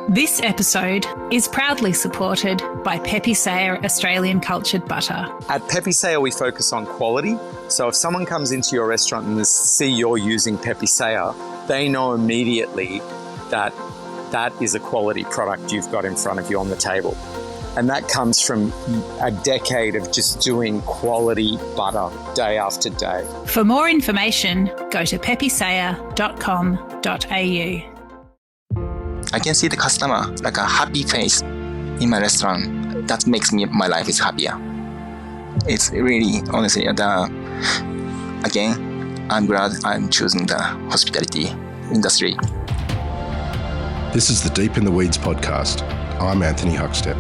This episode is proudly supported by Pepe Sayer Australian Cultured Butter. At Pepe Sayer, we focus on quality. So if someone comes into your restaurant and they see you're using Pepe Sayer, they know immediately that that is a quality product you've got in front of you on the table. And that comes from a decade of just doing quality butter day after day. For more information, go to pepesayer.com.au. I can see the customer like a happy face in my restaurant. That makes my life is happier. It's really, honestly, again, I'm glad I'm choosing the hospitality industry. This is the Deep in the Weeds podcast. I'm Anthony Huckstep.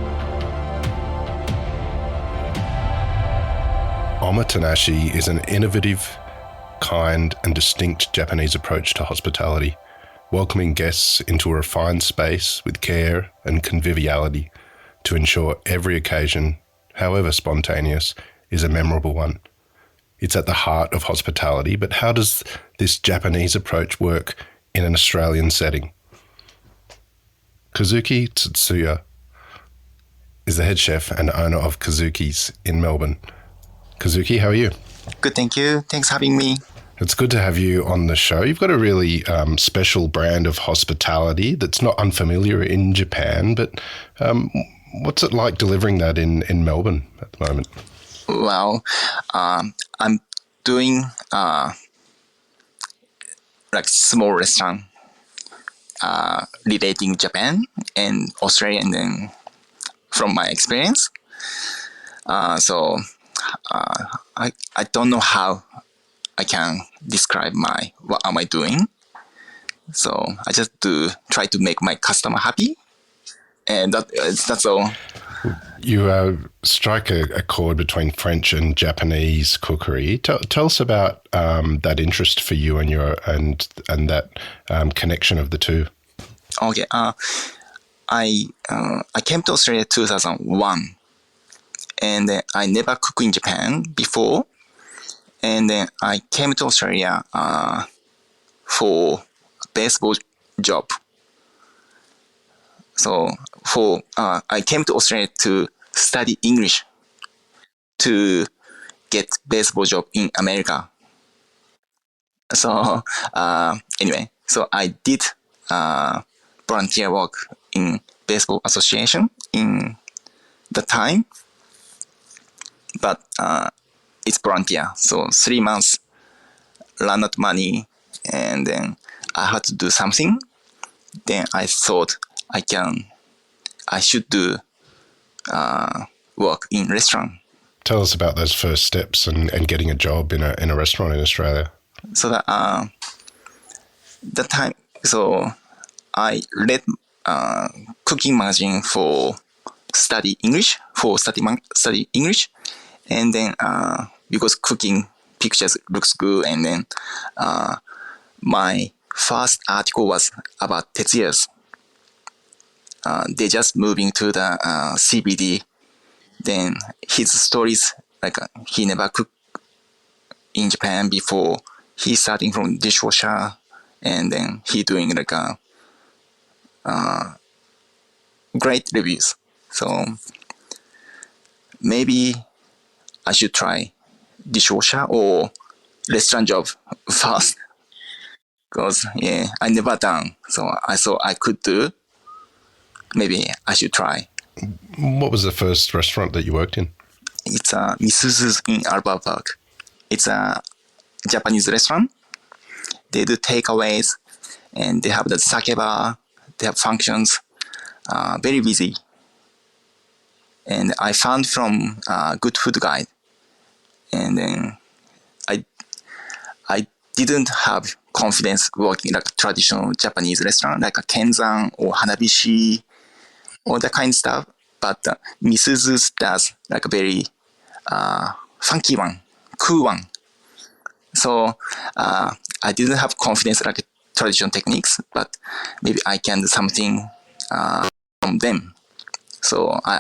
Omotenashi is an innovative, kind and distinct Japanese approach to hospitality, welcoming guests into a refined space with care and conviviality to ensure every occasion, however spontaneous, is a memorable one. It's at the heart of hospitality, but how does this Japanese approach work in an Australian setting? Kazuki Tsuya is the head chef and owner of Kazuki's in Melbourne. Kazuki, how are you? Good, thank you. Thanks for having me. It's good to have you on the show. You've got a really special brand of hospitality that's not unfamiliar in Japan, but what's it like delivering that in Melbourne at the moment? Well, I'm doing like small restaurant relating Japan and Australia, and then from my experience. So I don't know how I can describe what am I doing. So I just try to make my customer happy, and that's all. You strike a chord between French and Japanese cookery. Tell us about that interest for you and that connection of the two. Okay. I came to Australia 2001, and I never cooked in Japan before. And then I came to Australia for a baseball job. So I came to Australia to study English to get baseball job in America. So anyway, so I did volunteer work in baseball association in the time, but it's volunteer. So 3 months, run out money, and then I had to do something. Then I thought I should do work in restaurant. Tell us about those first steps and getting a job in a restaurant in Australia. So that time, so I read cooking magazine for study English, and then because cooking pictures looks good, and then my first article was about Tetsuya's. They just moving to the CBD. Then his stories, like he never cooked in Japan before. He starting from dishwasher, and then he doing like a great reviews. So maybe I should try dishwasher or restaurant job first, because I never done. So I thought I could do. Maybe I should try. What was the first restaurant that you worked in? It's Misuzu's in Albert Park. It's a Japanese restaurant. They do takeaways, and they have the sake bar. They have functions. Very busy. And I found from Good Food Guide, and then I didn't have confidence working like a traditional Japanese restaurant like a Kenzan or Hanabishi or that kind of stuff. But Misuzu's does like a very funky one, cool one. So I didn't have confidence like traditional techniques, but maybe I can do something from them. So I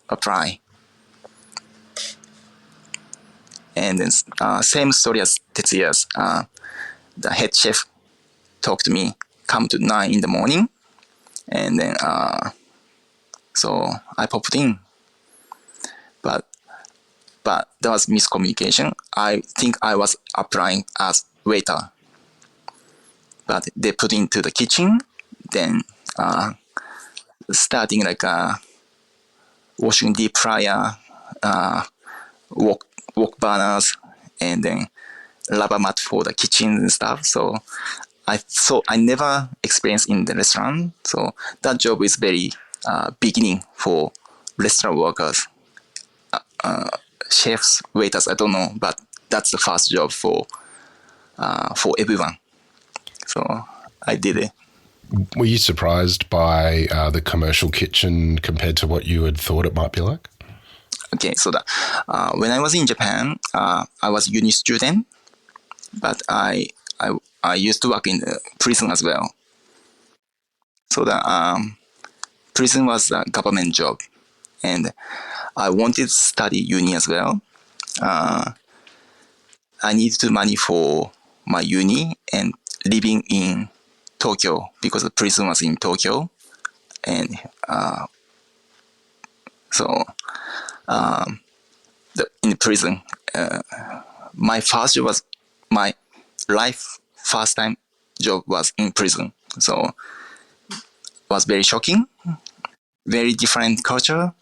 apply. And then same story as Tetsuya's. The head chef talked to me, come to 9 in the morning, and then so I popped in, but there was miscommunication. I think I was applying as waiter, but they put into the kitchen, then starting like washing deep fryer, wok burners, and then rubber mat for the kitchen and stuff. So I never experienced in the restaurant. So that job is very beginning for restaurant workers, chefs, waiters. I don't know, but that's the first job for everyone. So I did it. Were you surprised by the commercial kitchen compared to what you had thought it might be like? Okay, so when I was in Japan, I was a uni student, but I used to work in the prison as well. So the prison was a government job, and I wanted to study uni as well. I needed money for my uni and living in Tokyo because the prison was in Tokyo, and so in the prison, my first job was my life first time job was in prison. So it was very shocking, very different culture,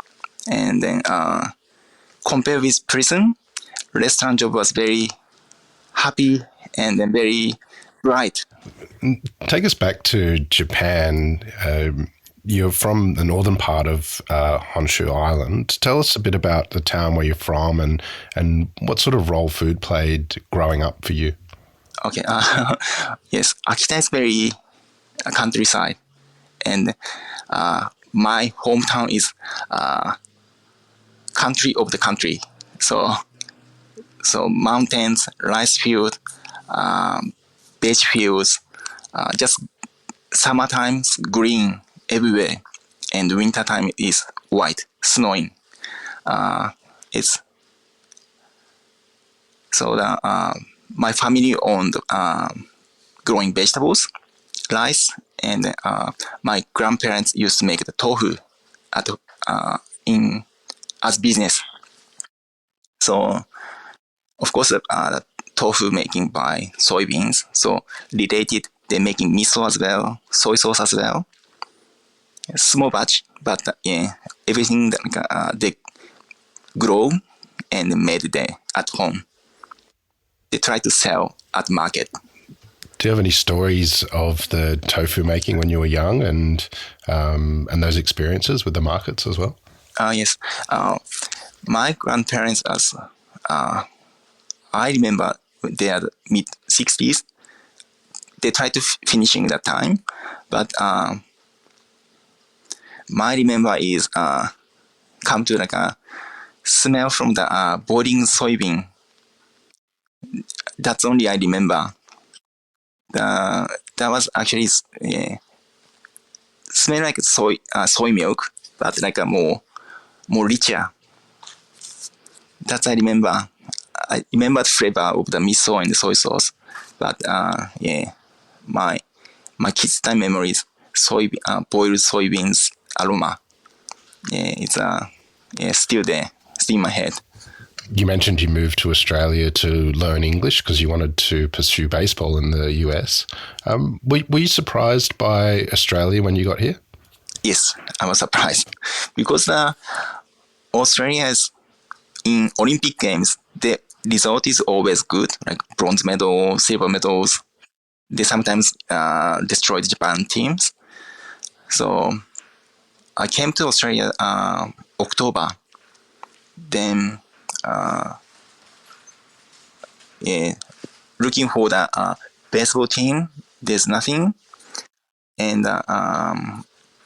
and then compared with prison, restaurant job was very happy and then very bright. Take us back to Japan. You're from the northern part of Honshu Island. Tell us a bit about the town where you're from and what sort of role food played growing up for you. Okay, yes, Akita is very countryside, and my hometown is country of the country. So mountains, rice field, veg fields, just summertime green everywhere, and winter time is white, snowing. It's so my family owned growing vegetables, rice, and my grandparents used to make the tofu as business. So of course, the tofu making by soybeans. So related, they're making miso as well, soy sauce as well. Small batch, but everything that they grow and made there at home. They try to sell at market. Do you have any stories of the tofu making when you were young and those experiences with the markets as well? Yes. My grandparents, I remember they are mid-60s. They tried to finishing that time, but my remember is come to like a smell from the boiling soybean. That's only I remember. That was actually smell like soy milk, but like a more richer. That's I remember. I remember the flavor of the miso and the soy sauce, but my kids' time memories, boiled soybeans aroma. It's still there, still in my head. You mentioned you moved to Australia to learn English because you wanted to pursue baseball in the US. Were you surprised by Australia when you got here? Yes, I was surprised because Australia is in Olympic Games. The result is always good, like bronze medal, silver medals. They sometimes destroy the Japan teams. So I came to Australia October. Then looking for the baseball team, there's nothing. And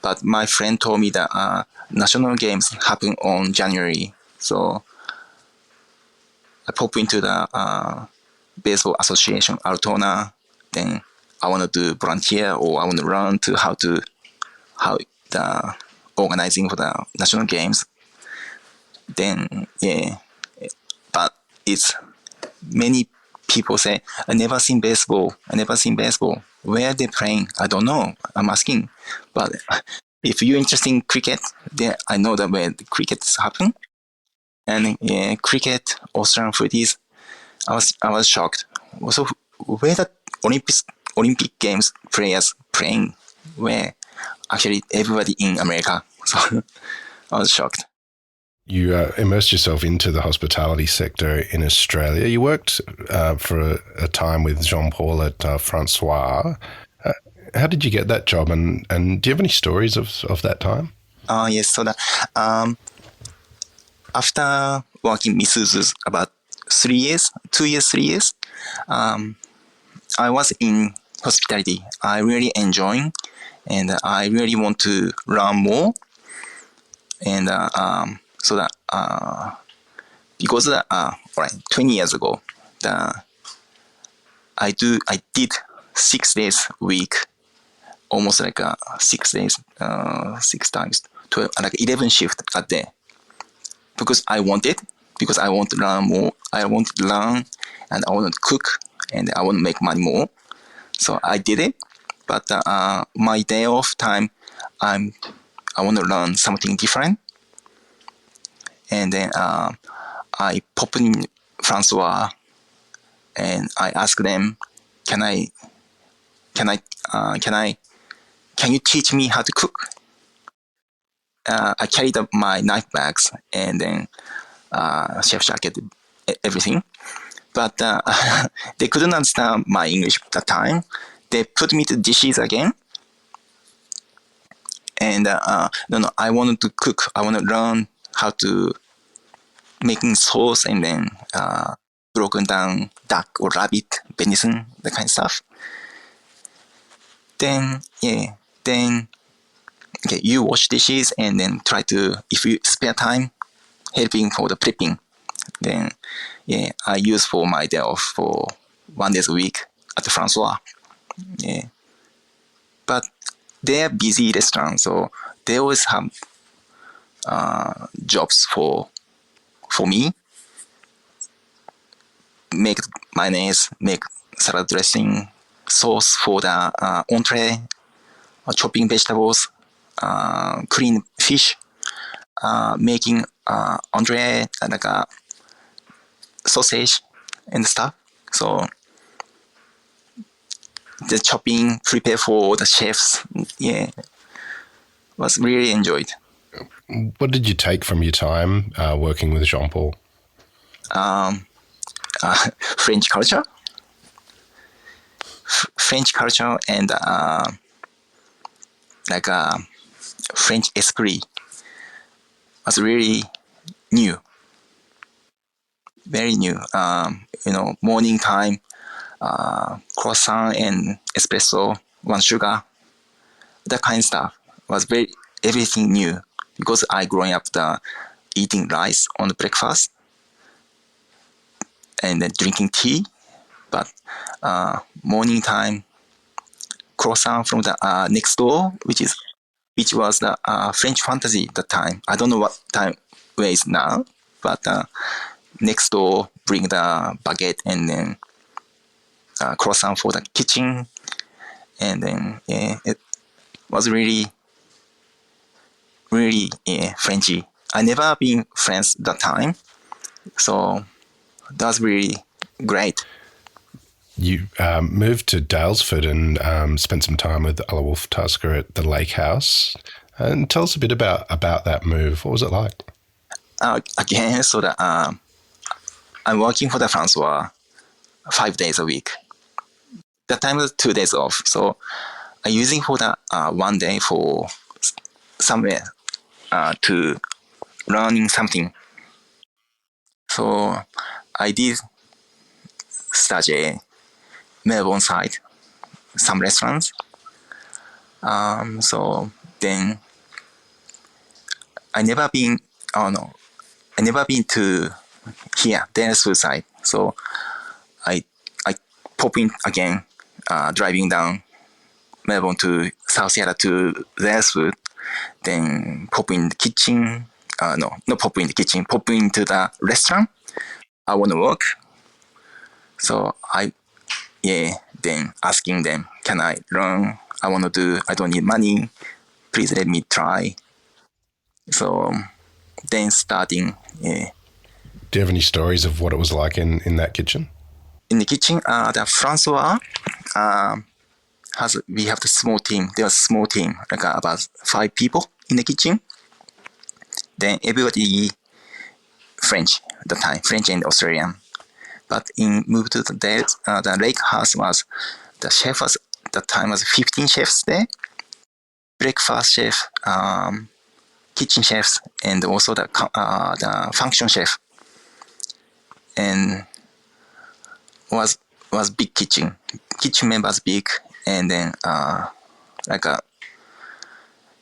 but my friend told me that national games happen on January. So I pop into the baseball association, Altona. Then I want to do volunteer or I want to learn to how the organizing for the national games. Then but it's many people say I never seen baseball. where they playing? I don't know. I'm asking. But if you're interested in cricket, then I know that where the crickets happen. And cricket, Australian footies, I was shocked. Also, where the Olympic Games players playing? Where actually everybody in America. So I was shocked. You immersed yourself into the hospitality sector in Australia. You worked for a time with Jean-Paul at Francois. How did you get that job? And do you have any stories of that time? Yes. So that after working with Suzu's about 3 years, 2 years, 3 years, I was in hospitality. I really enjoying, and I really want to learn more. And so that because 20 years ago, I did 6 days a week, almost like 6 days, 6 times, 12, like 11 shift a day. Because I want to learn more. I want to learn, and I want to cook, and I want to make money more. So I did it. But my day off time, I want to learn something different. And then I pop in Francois, and I ask them, can you teach me how to cook? I carried up my knife bags and then chef jacket, everything. But they couldn't understand my English at that time. They put me to dishes again. And no, I wanted to cook. I want to learn how to making sauce and then broken down duck or rabbit, venison, that kind of stuff. Then you wash dishes and then try to, if you spare time, helping for the prepping. Then I use for my day off for 1 day a week at the Francois. Yeah, but they're busy restaurants, so they always have jobs for me. Make mayonnaise, make salad dressing, sauce for the entree, chopping vegetables, clean fish, making entree, like a sausage and stuff. So the chopping, prepare for the chefs, was really enjoyed. What did you take from your time working with Jean-Paul? French culture. French culture and like French esprit was really new. Very new. Morning time, croissant and espresso, 1 sugar, that kind of stuff was everything new, because I growing up eating rice on the breakfast and then drinking tea. But morning time, croissant from the next door, which was the French fantasy at the time. I don't know what time where it's now, but next door bring the baguette and then croissant for the kitchen, and then it was really Frenchy. I never been France that time, so that was really great. You moved to Daylesford and spent some time with Alla Wolf Tusker at the Lake House. And tell us a bit about that move. What was it like? Again, so that I'm working for the Francois 5 days a week. That time was 2 days off, so I'm using for the 1 day for somewhere to learning something. So I did study Melbourne side, some restaurants. So then I never been to here, Daylesford side. So I pop in again, driving down Melbourne to South Sierra to Daylesford, then pop in the kitchen. No, not pop in the kitchen, pop into the restaurant. I want to work. So then asking them, can I learn? I want to do, I don't need money. Please let me try. So then starting. Do you have any stories of what it was like in that kitchen? In the kitchen, the Francois we have the small team. There was a small team, like about 5 people in the kitchen. Then everybody French at the time, French and Australian. But in moved to the lake house was the chef was at the time was 15 chefs there, breakfast chef, kitchen chefs, and also the function chef, and was big kitchen members big, and then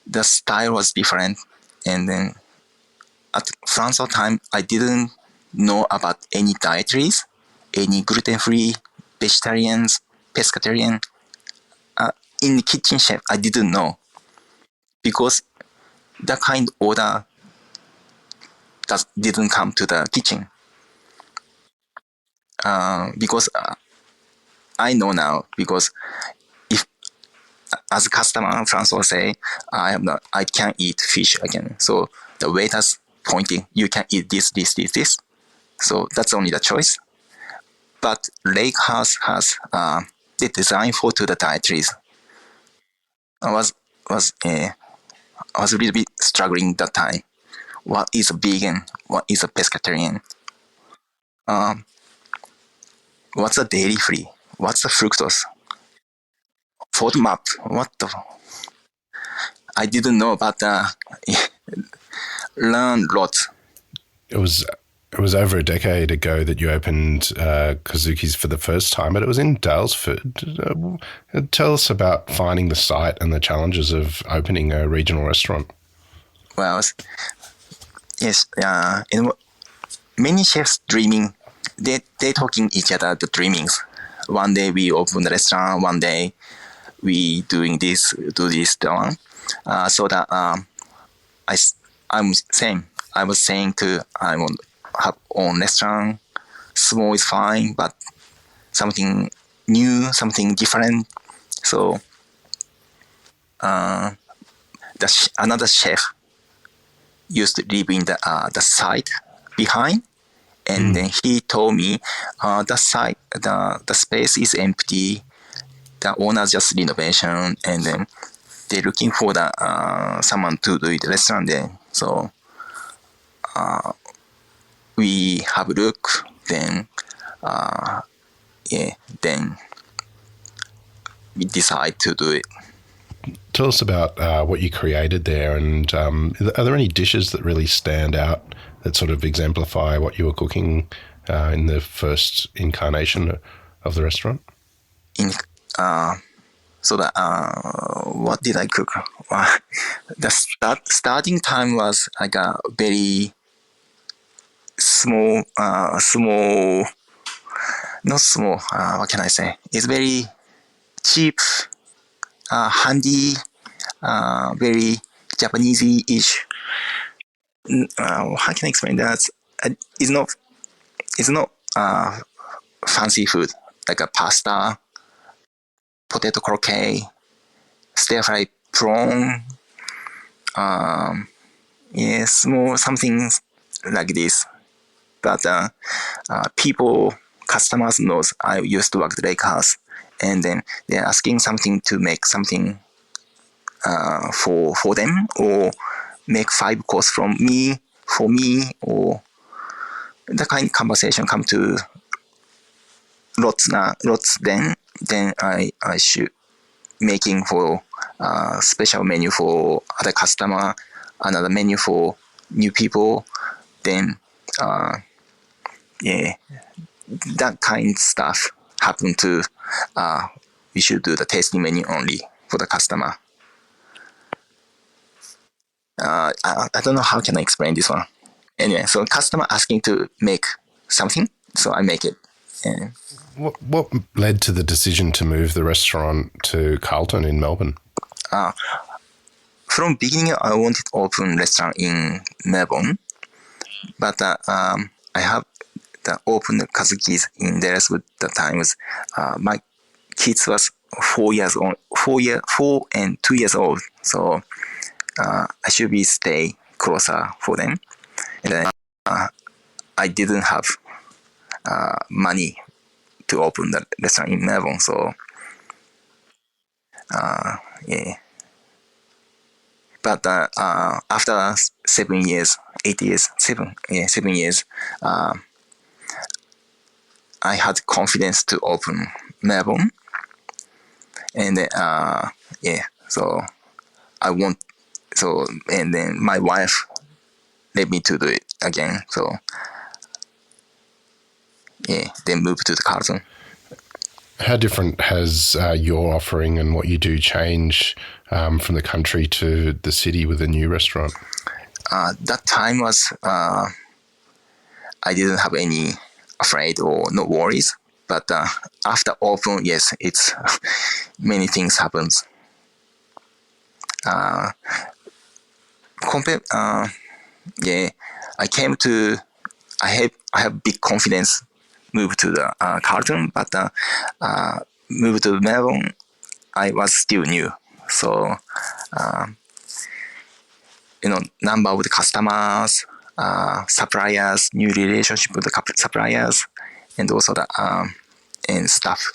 the style was different, and then at France time I didn't know about any dietaries, any gluten-free, vegetarians, pescatarian. In the kitchen chef, I didn't know, because the kind order didn't come to the kitchen. Because I know now, because if as a customer, France will say, I can't eat fish again. So the waiters pointing, you can eat this. So that's only the choice. But Lake House has the design for to the dietaries. I was a little bit struggling that time. What is a vegan? What is a pescatarian? What's a dairy free? What's a fructose? FODMAP? What the? I didn't know, but learn a lot. It was over a decade ago that you opened Kazuki's for the first time, but it was in Daylesford. Tell us about finding the site and the challenges of opening a regional restaurant. Well, yes, many chefs dreaming, they talking each other the dreamings. One day we open the restaurant, one day we doing this, do this, that one. So that I was saying I want have own restaurant. Small is fine, but something new, something different. So another chef used to live in the site behind, and then he told me the site, the space is empty. The owner's just renovation, and then they're looking for someone to do the restaurant there. So we have a look, then then we decide to do it. Tell us about what you created there, and are there any dishes that really stand out that sort of exemplify what you were cooking in the first incarnation of the restaurant? What did I cook? The starting time was like a very small, not small, what can I say? It's very cheap, handy, very Japanese-ish. How can I explain that? It's not fancy food, like a pasta, potato croquette, stir-fried prawn, small something like this. But customers knows I used to work at the lake house, and then they're asking something to make something for them, or make 5 course for me, or the kind of conversation come to lots. Then I should making for special menu for other customer, another menu for new people. Then that kind of stuff happen to we should do the tasting menu only for the customer. I don't know how can I explain this one. Anyway, so customer asking to make something, so I make it. And what led to the decision to move the restaurant to Carlton in Melbourne? From beginning, I wanted to open restaurant in Melbourne, but I have opened Kazuki's in Daylesford. The times my kids was 4 and 2 years old. So I should be stay closer for them. And then I didn't have money to open the restaurant in Melbourne. So yeah. But after 7 years, 7 years, I had confidence to open Melbourne. And so and then my wife led me to do it again. So then moved to the Carlton. How different has your offering and what you do change from the country to the city with a new restaurant? That time was I didn't have any afraid or no worries. But after open, yes, it's many things happens. I have big confidence move to the Carlton, but move to Melbourne, I was still new. So, number of the customers, suppliers, new relationship with the suppliers, and also the and staff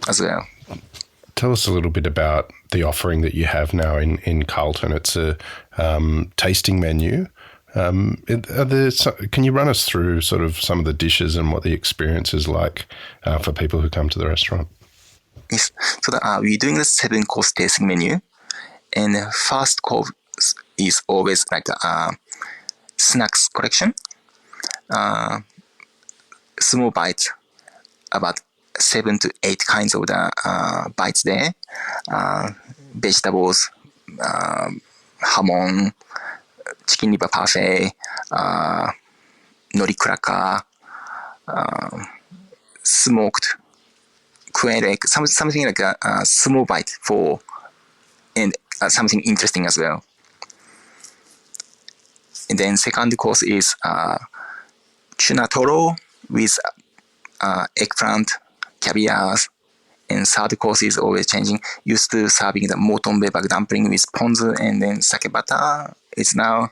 as well. Tell us a little bit about the offering that you have now in Carlton. It's a tasting menu. Can you run us through sort of some of the dishes and what the experience is like for people who come to the restaurant? Yes. So we're doing the 7-course tasting menu. And the first course is always like a snacks collection. Small bites, about 7 to 8 kinds of the bites there. Vegetables, hamon, chicken liver parfait, nori cracker, smoked quail egg, something like a small bite for, and something interesting as well. And then second course is tuna toro with eggplant, caviar, and third course is always changing. Used to serving the moton bebak dumpling with ponzu and then sake butter. It's now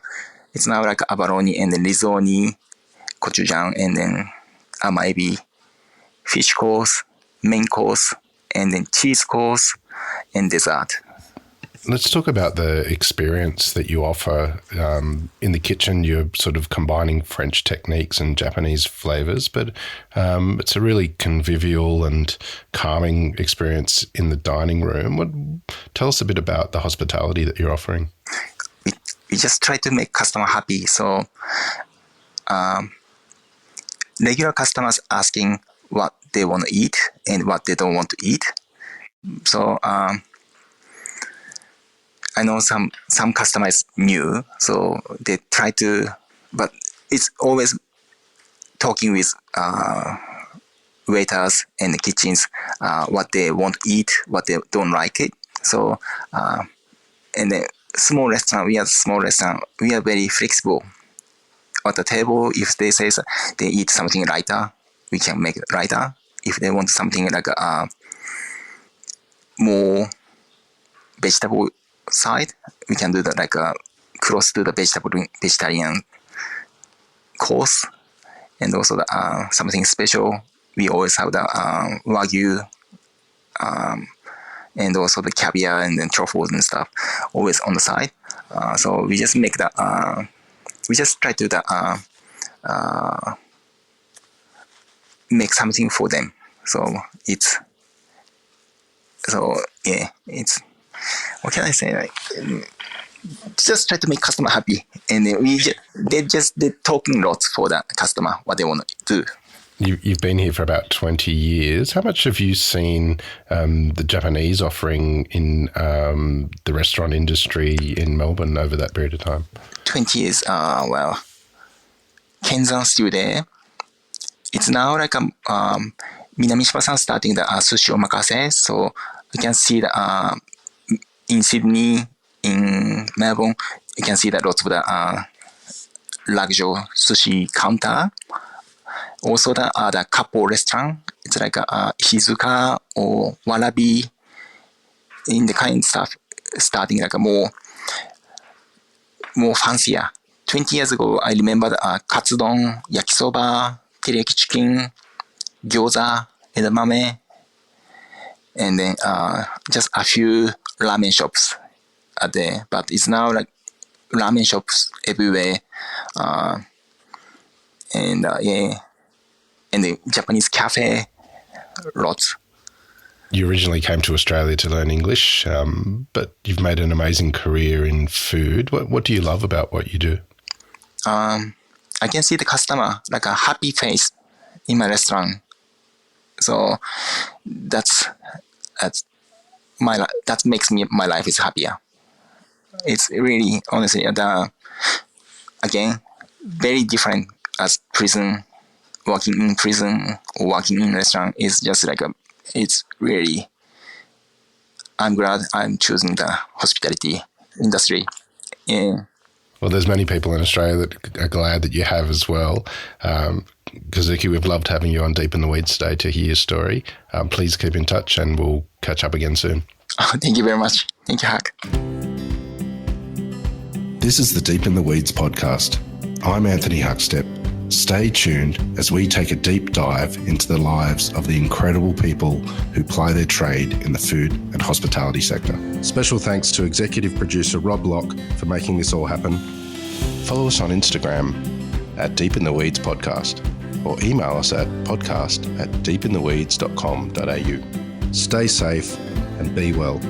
like abalone and then risotto, gochujang, and then amaebi, fish course, main course, and then cheese course, and dessert. Let's talk about the experience that you offer. In the kitchen, you're sort of combining French techniques and Japanese flavors, but it's a really convivial and calming experience in the dining room. Tell us a bit about the hospitality that you're offering. We just try to make customer happy. So regular customers asking what they want to eat and what they don't want to eat. So I know some customers new, so they try to, but it's always talking with waiters and the kitchens, what they want to eat, what they don't like it. So, and the small restaurant, we are very flexible. At the table, if they say they eat something lighter, we can make it lighter. If they want something like more vegetable side, we can do that like close to the vegetarian course. And also the, something special, we always have the wagyu, and also the caviar and then truffles and stuff always on the side. So we just make that, we just try to make something for them. So it's what can I say? Like, just try to make customer happy, and then they're talking lots for the customer what they want to do. You've been here for about 20 years. How much have you seen the Japanese offering in the restaurant industry in Melbourne over that period of time? 20 years. Well, Kenzan's still there. It's now like Minamishima-san starting the sushi omakase. So you can see the in Sydney, in Melbourne, you can see that lots of the luxury sushi counter. Also the couple restaurant it's like Hizuka or Warabi in the kind of stuff, starting like a more fancier. 20 years ago, I remember katsudon, yakisoba, teriyaki chicken, gyoza, edamame, and then just a few ramen shops are there. But it's now like ramen shops everywhere, and the Japanese cafe, lots. You originally came to Australia to learn English, but you've made an amazing career in food. What do you love about what you do? I can see the customer like a happy face in my restaurant. So that makes my life is happier. It's really, honestly, again, very different as prison, working in prison or working in restaurant is just like it's really, I'm glad I'm choosing the hospitality industry. Yeah. Well, there's many people in Australia that are glad that you have as well. Kazuki, we've loved having you on Deep in the Weeds today to hear your story. Please keep in touch and we'll catch up again soon. Oh, thank you very much. Thank you, Huck. This is the Deep in the Weeds podcast. I'm Anthony Huckstep. Stay tuned as we take a deep dive into the lives of the incredible people who ply their trade in the food and hospitality sector. Special thanks to executive producer Rob Locke for making this all happen. Follow us on Instagram at Deep in the Weeds Podcast or email us at podcast@deepintheweeds.com.au. Stay safe and be well.